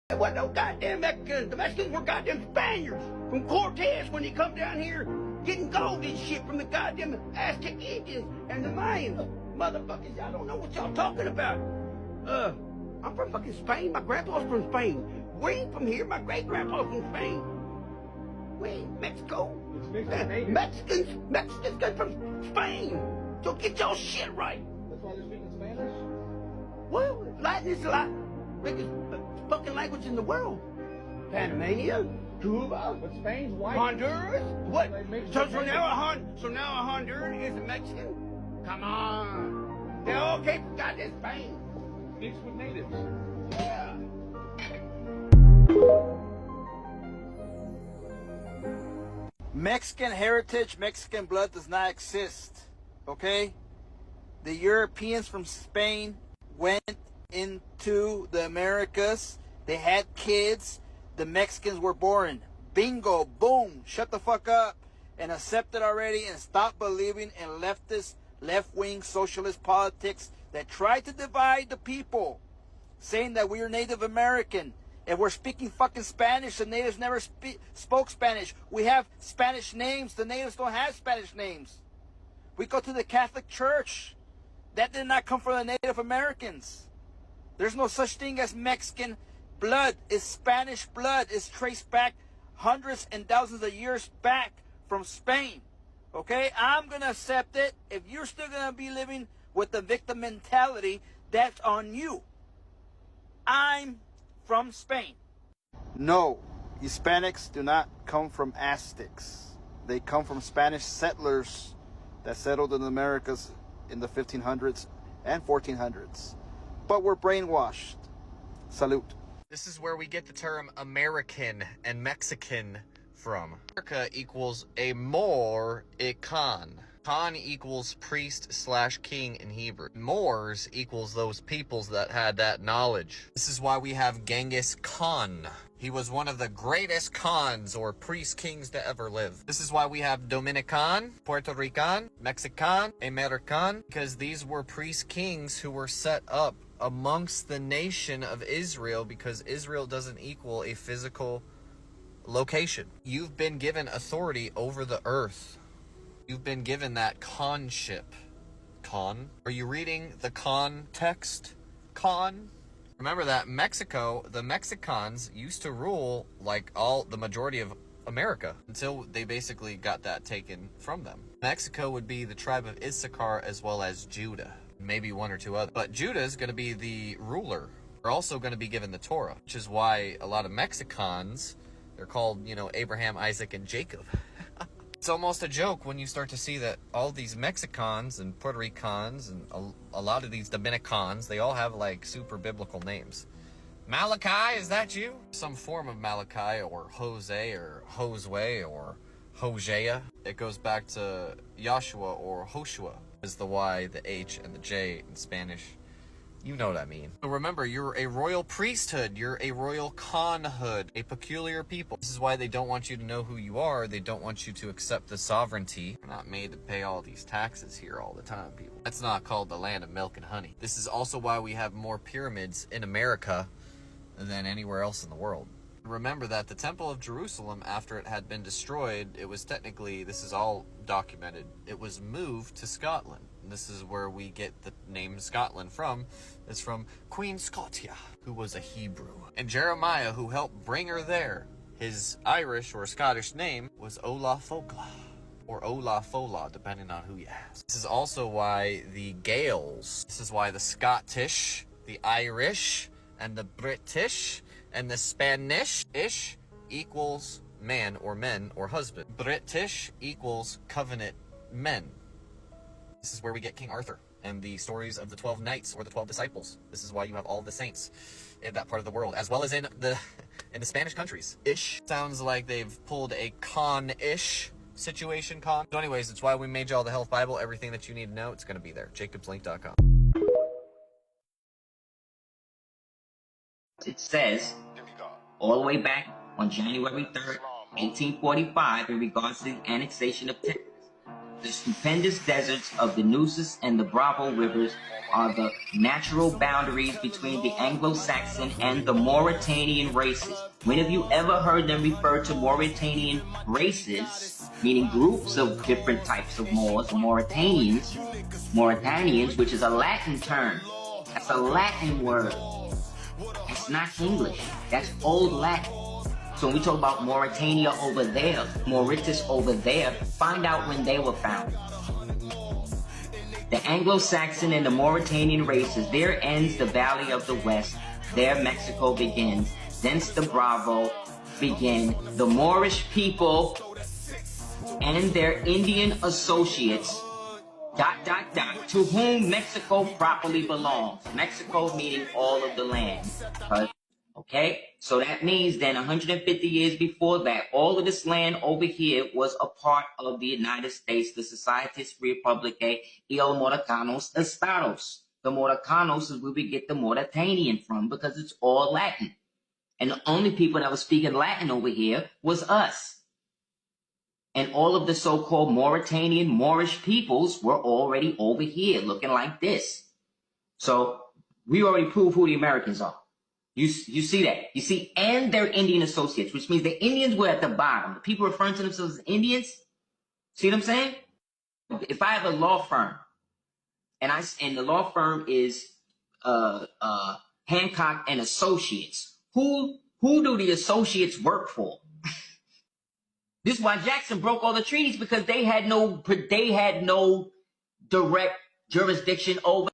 There wasn't no goddamn Mexicans. The Mexicans were goddamn Spaniards from Cortez when he come down here getting gold and shit from the goddamn Aztec Indians and the Mayans. Motherfuckers, y'all don't know what y'all talking about. I'm from fucking Spain. My grandpa's from Spain. We ain't from here. My great-grandpa's from Spain. We ain't Mexico. Mexicans come from Spain. So get your shit right. That's why they're speaking Spanish? Well, Latin is the biggest fucking language in the world. Panamania, Cuba, But Spain's white. Honduras. What? They mix So with now a Honduran is a Mexican? Come on. They all came from goddamn Spain. Mixed with natives. Yeah. Mexican heritage, Mexican blood does not exist, okay? The Europeans from Spain went into the Americas. They had kids. The Mexicans were born. Bingo, boom, shut the fuck up and accept it already and stop believing in leftist, left-wing socialist politics that try to divide the people, saying that we are Native American. If we're speaking fucking Spanish, the natives never spoke Spanish. We have Spanish names. The natives don't have Spanish names. We go to the Catholic Church. That did not come from the Native Americans. There's no such thing as Mexican blood. It's Spanish blood. It's traced back hundreds and thousands of years back from Spain. Okay? I'm going to accept it. If you're still going to be living with the victim mentality, that's on you. I'm from Spain. No, Hispanics do not come from Aztecs. They come from Spanish settlers that settled in the Americas in the 1500s and 1400s. But we're brainwashed. Salute. This is where we get the term American and Mexican from. America equals a Moor, a Khan. Khan equals priest / king in Hebrew. Moors equals those peoples that had that knowledge. This is why we have Genghis Khan. He was one of the greatest Khans or priest kings to ever live. This is why we have Dominican, Puerto Rican, Mexican, American, because these were priest kings who were set up amongst the nation of Israel, because Israel doesn't equal a physical location. You've been given authority over the earth. You've been given that Khanship. Khan? Are you reading the Khan text? Khan? Remember that Mexico, the Mexicans used to rule like the majority of America until they basically got that taken from them. Mexico would be the tribe of Issachar as well as Judah. Maybe one or two others. But Judah is going to be the ruler. They're also going to be given the Torah, which is why a lot of Mexicans, they're called, Abraham, Isaac, and Jacob. It's almost a joke when you start to see that all these Mexicans and Puerto Ricans and a lot of these Dominicans, they all have like super biblical names. Malachi, is that you? Some form of Malachi or Jose or Josue or Hosea. It goes back to Joshua or Joshua. Is the Y, the H, and the J in Spanish. You know what I mean. So remember, you're a royal priesthood. You're a royal Khanhood, a peculiar people. This is why they don't want you to know who you are. They don't want you to accept the sovereignty. You're not made to pay all these taxes here all the time, people. That's not called the land of milk and honey. This is also why we have more pyramids in America than anywhere else in the world. Remember that the Temple of Jerusalem, after it had been destroyed, it was technically, this is all documented, it was moved to Scotland. And this is where we get the name Scotland from. It's from Queen Scotia, who was a Hebrew. And Jeremiah, who helped bring her there, his Irish or Scottish name was Olafogla, or Olafola, depending on who you ask. This is also why the Gaels, this is why the Scottish, the Irish, and the British, and the Spanish-ish equals man or men or husband. British equals covenant men. This is where we get King Arthur and the stories of the 12 knights or the 12 disciples. This is why you have all the saints in that part of the world, as well as in the Spanish countries. Ish sounds like they've pulled a con-ish situation con. So anyways, it's why we made you all the Health Bible. Everything that you need to know, it's going to be there. jacobslink.com. It says, all the way back on January 3rd, 1845, in regards to the annexation of Texas, The stupendous deserts of the Nueces and the Bravo rivers are the natural boundaries between the Anglo-Saxon and the Mauritanian races. When have you ever heard them refer to Mauritanian races, meaning groups of different types of Moors, Mauritanians, which is a Latin term. That's a Latin word. That's not English. That's Old Latin. So when we talk about Mauritania over there, Mauritius over there, find out when they were founded. The Anglo-Saxon and the Mauritanian races, there ends the Valley of the West, there Mexico begins, thence the Bravo begin, the Moorish people and their Indian associates, ... to whom Mexico properly belongs. Mexico meaning all of the land. Okay, so that means then 150 years before that, all of this land over here was a part of the United States, the Societas Republicae y los Mauritanos Estados. The Mauritanos is where we get the Mauritanian from because it's all Latin. And the only people that were speaking Latin over here was us. And all of the so-called Mauritanian, Moorish peoples were already over here looking like this. So we already proved who the Americans are. You see that. You see, and their Indian associates, which means the Indians were at the bottom. The people referring to themselves as Indians, see what I'm saying? If I have a law firm, and the law firm is Hancock and Associates, who do the associates work for? This is why Jackson broke all the treaties, because they had no direct jurisdiction over